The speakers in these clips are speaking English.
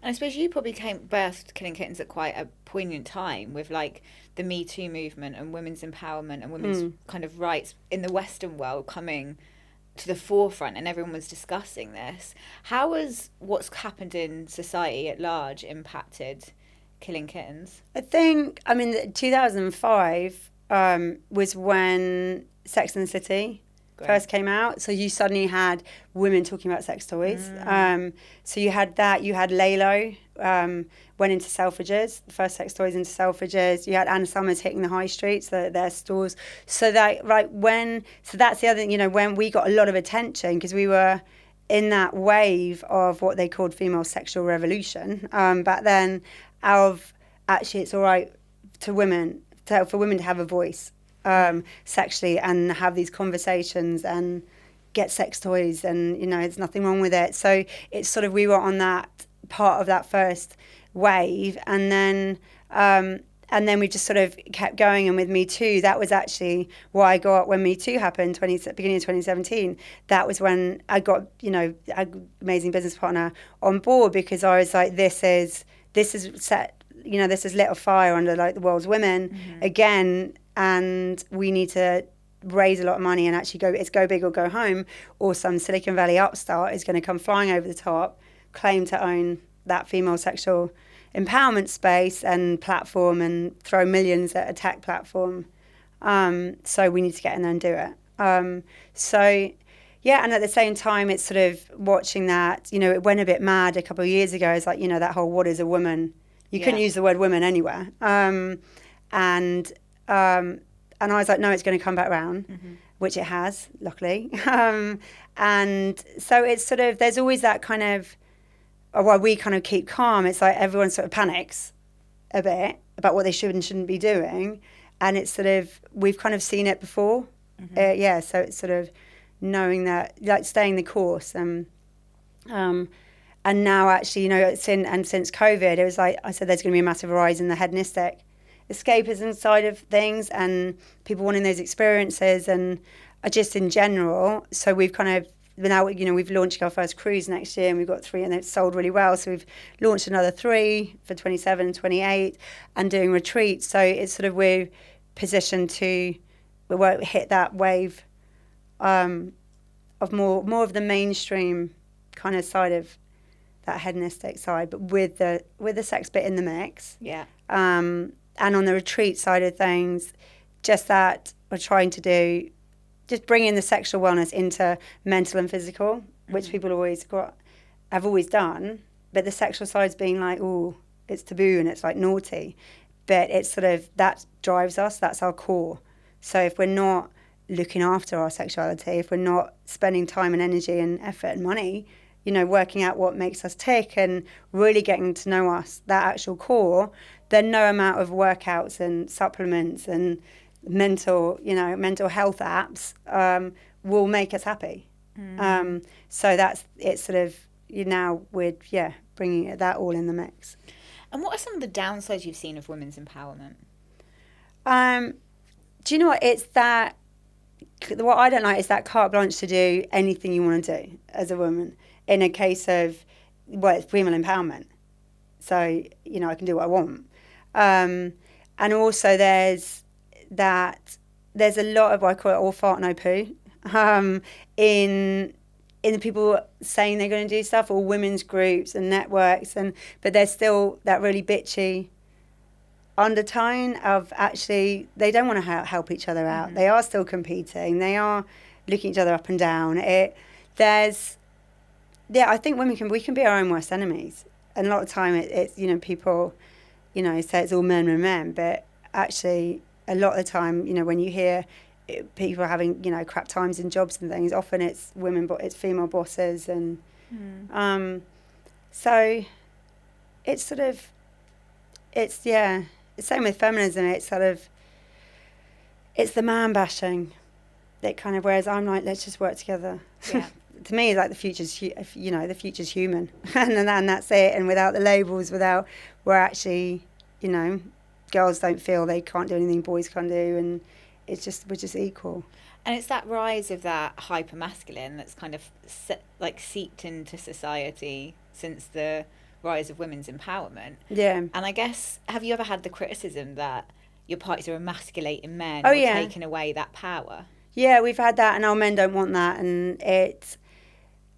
And I suppose you probably came birthed Killing Kittens at quite a poignant time with like the Me Too movement and women's empowerment and women's kind of rights in the Western world coming to the forefront, and everyone was discussing this. How has what's happened in society at large impacted Killing Kittens? I think, I mean, 2005 was when Sex and the City Great. first came out. So you suddenly had women talking about sex toys. So you had that. You had Lalo went into Selfridges, the first sex toys into Selfridges. You had Anna Summers hitting the high streets, their stores. So that so that's the other thing. You know, when we got a lot of attention because we were in that wave of what they called female sexual revolution back then. Of actually, it's all right for women to have a voice sexually and have these conversations and get sex toys, and you know, there's nothing wrong with it. So it's sort of, we were on that part of that first wave, and then we just sort of kept going. And with Me Too, that was actually what I got when Me Too happened, beginning of 2017. That was when I got, you know, an amazing business partner on board, because I was like, this is set, you know, this has lit a fire under like the world's women again, and we need to raise a lot of money and actually go big or go home, or some Silicon Valley upstart is going to come flying over the top, claim to own that female sexual empowerment space and platform and throw millions at a tech platform. So we need to get in there and do it. Yeah, and at the same time, it's sort of watching that, you know, it went a bit mad a couple of years ago. It's like, you know, that whole what is a woman? You couldn't use the word woman anywhere. And I was like, no, it's going to come back around, which it has, luckily. And so it's sort of, there's always that kind of, while we kind of keep calm, it's like everyone sort of panics a bit about what they should and shouldn't be doing. And it's sort of, we've kind of seen it before. So it's sort of knowing that, like, staying the course. And now actually, you know, since COVID, it was like I said, there's going to be a massive rise in the hedonistic escapism side of things and people wanting those experiences and just in general. So we've kind of now, you know, we've launched our first cruise next year, and we've got 3 and it's sold really well. So we've launched another 3 for 27 and 28 and doing retreats. So it's sort of, we're positioned to hit that wave of more of the mainstream kind of side of that hedonistic side, but with the sex bit in the mix. Yeah. And on the retreat side of things, just that we're trying to do, just bringing the sexual wellness into mental and physical, which people have always done, but the sexual side's being like, oh, it's taboo and it's like naughty, but it's sort of, that drives us, that's our core. So if we're not looking after our sexuality, if we're not spending time and energy and effort and money, you know, working out what makes us tick and really getting to know us, that actual core, then no amount of workouts and supplements and mental health apps will make us happy. So that's, it's sort of, now we're bringing that all in the mix. And what are some of the downsides you've seen of women's empowerment? Do you know what? It's that, what I don't like is that carte blanche to do anything you want to do as a woman in a case of, well, it's female empowerment. So, you know, I can do what I want. And also there's a lot of what I call it all fart no poo in the people saying they're going to do stuff, or women's groups and networks, but there's still that really bitchy undertone of actually they don't want to help each other out. They are still competing. They are looking each other up and down. I think we can be our own worst enemies. And a lot of time it's, you know, people, you know, say it's all men, but actually a lot of the time, you know, when you hear people having, you know, crap times in jobs and things, often it's women, but it's female bosses. And so it's sort of, it's same with feminism. It's sort of, it's the man bashing that kind of, whereas I'm like, let's just work together. Yeah. To me, like, the future's human, and that's it. And without the labels, we're actually, you know, girls don't feel they can't do anything boys can do, and we're just equal. And it's that rise of that hyper masculine that's kind of seeped into society since the rise of women's empowerment. Yeah. And I guess, have you ever had the criticism that your parties are emasculating men Oh, or yeah. taking away that power? Yeah, we've had that, and our men don't want that, and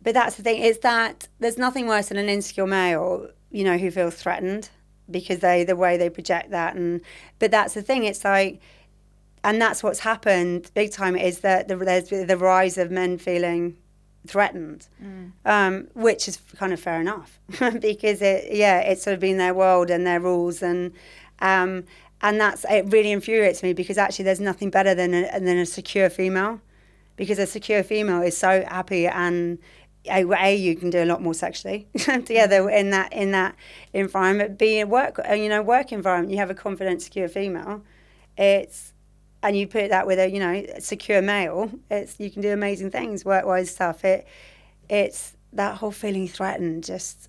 but that's the thing, is that there's nothing worse than an insecure male, you know, who feels threatened because the way they project that, but that's the thing, it's like, and that's what's happened big time, is that there's the rise of men feeling threatened, which is kind of fair enough because it's sort of been their world and their rules, and it really infuriates me, because actually there's nothing better than a secure female, because a secure female is so happy, and you can do a lot more sexually together in that environment. Be a work environment, you have a confident, secure female, and you put that with a secure male, you can do amazing things, work-wise stuff. It's that whole feeling threatened, just.